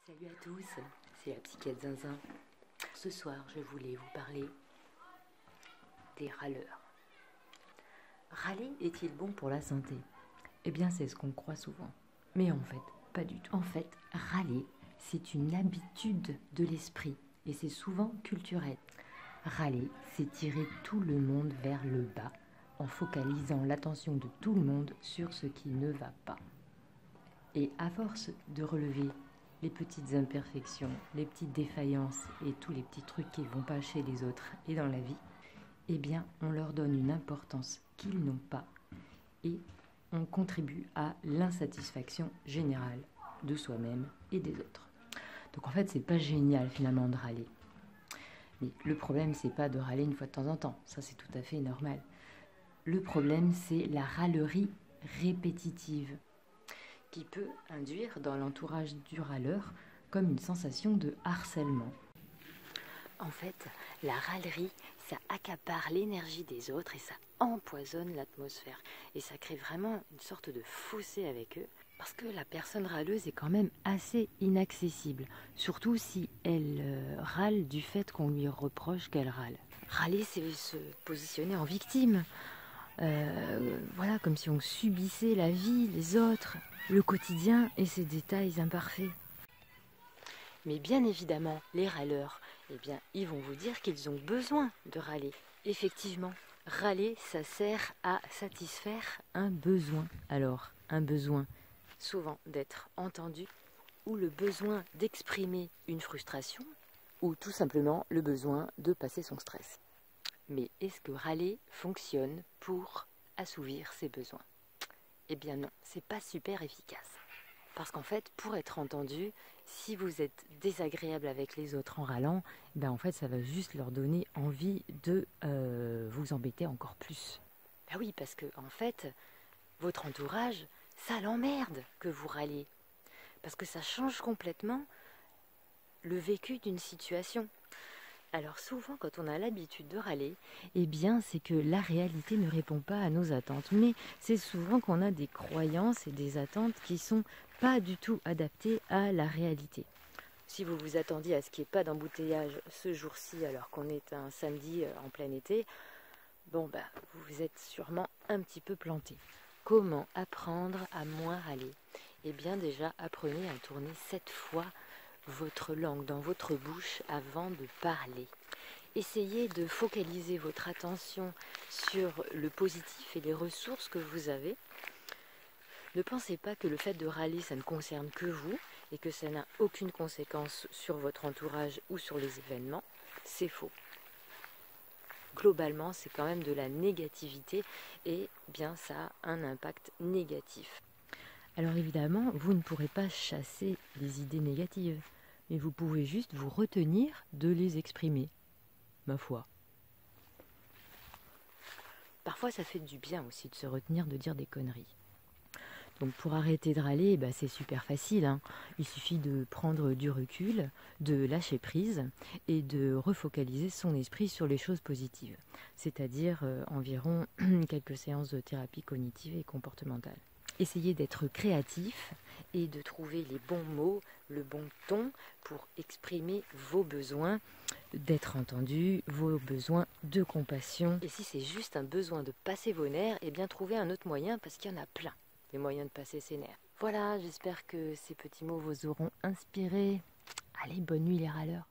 Salut à tous, c'est la psychiatre Zinzin. Ce soir, je voulais vous parler des râleurs. Râler est-il bon pour la santé? Eh bien, c'est ce qu'on croit souvent. Mais en fait, pas du tout. En fait, râler, c'est une habitude de l'esprit et c'est souvent culturel. Râler, c'est tirer tout le monde vers le bas en focalisant l'attention de tout le monde sur ce qui ne va pas. Et à force de relever les petites imperfections, les petites défaillances et tous les petits trucs qui ne vont pas chez les autres et dans la vie, eh bien, on leur donne une importance qu'ils n'ont pas et on contribue à l'insatisfaction générale de soi-même et des autres. Donc en fait, c'est pas génial finalement de râler. Mais le problème, c'est pas de râler une fois de temps en temps. Ça, c'est tout à fait normal. Le problème, c'est la râlerie répétitive qui peut induire dans l'entourage du râleur comme une sensation de harcèlement. En fait, la râlerie, ça accapare l'énergie des autres et ça empoisonne l'atmosphère. Et ça crée vraiment une sorte de fossé avec eux, parce que la personne râleuse est quand même assez inaccessible, surtout si elle râle du fait qu'on lui reproche qu'elle râle. Râler, c'est se positionner en victime. Voilà, comme si on subissait la vie, les autres, le quotidien et ses détails imparfaits. Mais bien évidemment, les râleurs, eh bien, ils vont vous dire qu'ils ont besoin de râler. Effectivement, râler, ça sert à satisfaire un besoin. Alors, un besoin souvent d'être entendu, ou le besoin d'exprimer une frustration, ou tout simplement le besoin de passer son stress. Mais est-ce que râler fonctionne pour assouvir ses besoins? Eh bien non, c'est pas super efficace. Parce qu'en fait, pour être entendu, si vous êtes désagréable avec les autres en râlant, ben en fait, ça va juste leur donner envie de vous embêter encore plus. Ben oui, parce que en fait, votre entourage, ça l'emmerde que vous râliez. Parce que ça change complètement le vécu d'une situation. Alors souvent, quand on a l'habitude de râler, eh bien, c'est que la réalité ne répond pas à nos attentes. Mais c'est souvent qu'on a des croyances et des attentes qui sont pas du tout adaptées à la réalité. Si vous vous attendiez à ce qu'il n'y ait pas d'embouteillage ce jour-ci, alors qu'on est un samedi en plein été, bon, bah, vous vous êtes sûrement un petit peu planté. Comment apprendre à moins râler? Eh bien, déjà, apprenez à tourner 7 fois votre langue dans votre bouche avant de parler. Essayez de focaliser votre attention sur le positif et les ressources que vous avez. Ne pensez pas que le fait de râler, ça ne concerne que vous et que ça n'a aucune conséquence sur votre entourage ou sur les événements. C'est faux. Globalement, c'est quand même de la négativité et bien ça a un impact négatif. Alors évidemment, vous ne pourrez pas chasser les idées négatives, mais vous pouvez juste vous retenir de les exprimer, ma foi. Parfois, ça fait du bien aussi de se retenir de dire des conneries. Donc pour arrêter de râler, bah, c'est super facile, hein. Il suffit de prendre du recul, de lâcher prise et de refocaliser son esprit sur les choses positives, c'est-à-dire environ quelques séances de thérapie cognitive et comportementale. Essayez d'être créatif et de trouver les bons mots, le bon ton pour exprimer vos besoins d'être entendu, vos besoins de compassion. Et si c'est juste un besoin de passer vos nerfs, eh bien trouvez un autre moyen parce qu'il y en a plein, des moyens de passer ses nerfs. Voilà, j'espère que ces petits mots vous auront inspiré. Allez, bonne nuit les râleurs.